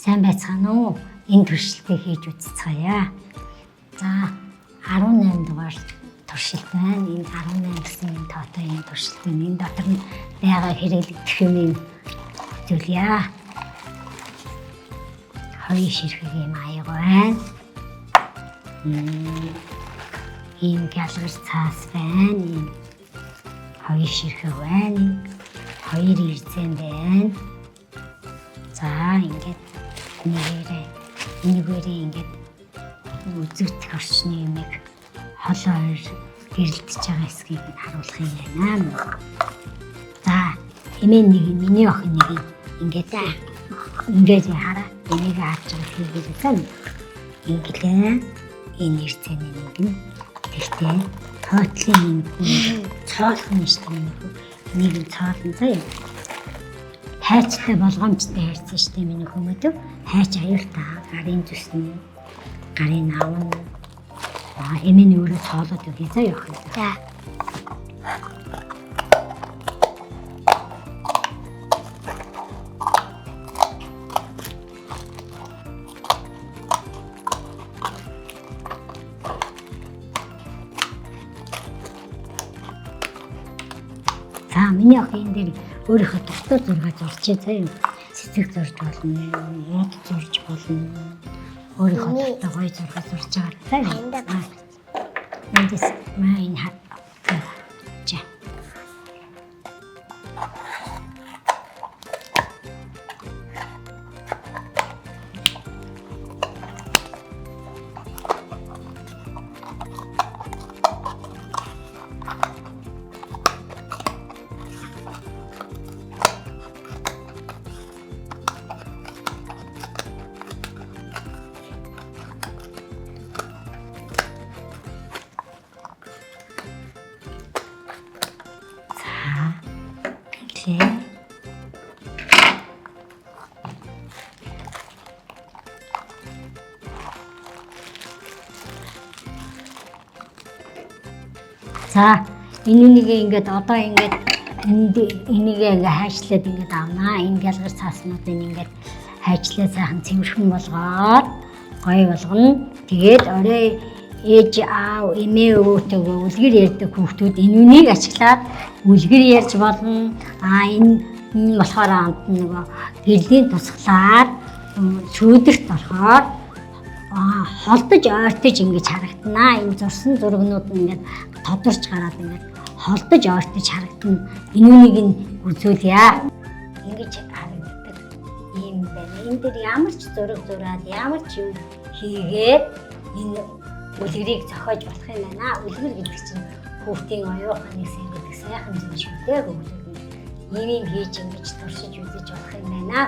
Сайн байцгаана уу? Энэ туршилтыг хийж үзцгээе. За 18 дугаар туршилт байна. Энэ 18 гэсэн энэ тоотой энэ туршилт байна. Энэ дотор нь байгаа хэрэглэгдэх юм зүйлээ. Хоёр ширхэг юм аяг байна. Ийм галгар цаас байна. Ийм хоёр ширхэг байна. Хоёр ирзэн байна. За ингээд нэгээрээ ингээд үзэгдэх орчны юмыг холоор гэрэлтэж байгаа хэсгийг харуулах юм байна. За эмээ нэг миний охин нэг ингээд хараа энийг харж байгаа хийгээд байна. Инглээ энэ ирцэний нэг нь тэгтээ тоотлын нэг цоолхон шүү дээ. Нэг нь цоолон заяа. Хайчтай болгоомжтой хайрцсан шүү дээ миний хүмүүдэв. Хайч аюултай гарын зүсний гарын аав нь эмээний өөрөө цоолоод өгье заяа охин. За. За миний охин дээр өөрийнхөө дутуу зураг зурчээ заяа. Цэцэг зурж болно, мод зурж болно. Өөрийнхөө дутуу гоё зураг зурж байгаа заяа. Эндээс маань за. За энийг ингээд одоо ингээд энийг ингээ хайчлаад ингээд авнаа. Энэ галгар цааснуудыг ингээд хайчлаад сайхан цэвэрхэн болгоод гоё болгоно. Тэгээд орой ээж аав эмээ өвөөтэйгөө үлгэр ярьдаг хүүхдүүд энүүнийг ашиглаад үлгэр ярьж болно. Энэ болохоор амт нөгөө гэрлийн тусгалаар шүүдэрт болохоор холдож ойртож ингэж харагдана. Энэ зурсан зургнууд нь ингээд тодорч гараад ингээд холдож ойртож харагдана. Энүүнийг нь үзүүлье. Ингэж харагддаг юм байна. Энэ дээр ямар ч зураг зураад ямар ч юм хийгээд энэ үлгэрийг зохиож болох юм байна. Үлгэр гэдэг чинь хүүхдийн оюуханыг сэргийдэг сайхан зүйл шүү дээ. Хүүхдүүд ийм хийж ингэж туршиж үзэж болох юм байна.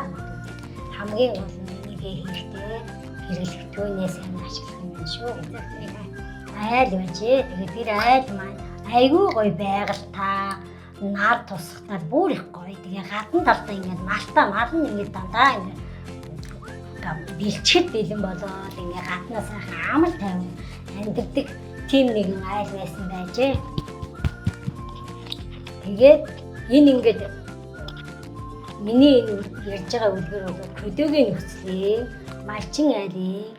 Хамгийн гол нь энийг хийхдээ хэрэглэгдэхүүнээ сайн ашиглах юм байна шүү. Айл байжээ. Тэгээд тэр айл маань айгүй гоё байгальтай, нар тусахтаа бүр их гоё. Тэгээ гадна талдаа ингээд мал нь ингээд дандаа ингээд бэлчгэд бэлэн болоод ингээд гаднаас амар тайван амьддаг тийм нэгэн айл байсан байжээ. Тэгээд энэ ингээд миний ярьж байгаа үлгэр бол хөдөөгийн нөхцөлийн малчин айлын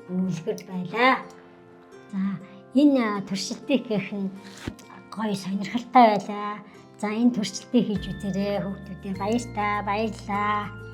үлгэр байлаа. За энэ туршилтыг хийх нь гоё сонирхолтой байлаа. За энэ туршилтыг хийж үзээрэй хүүхдүүдээ баярлалаа.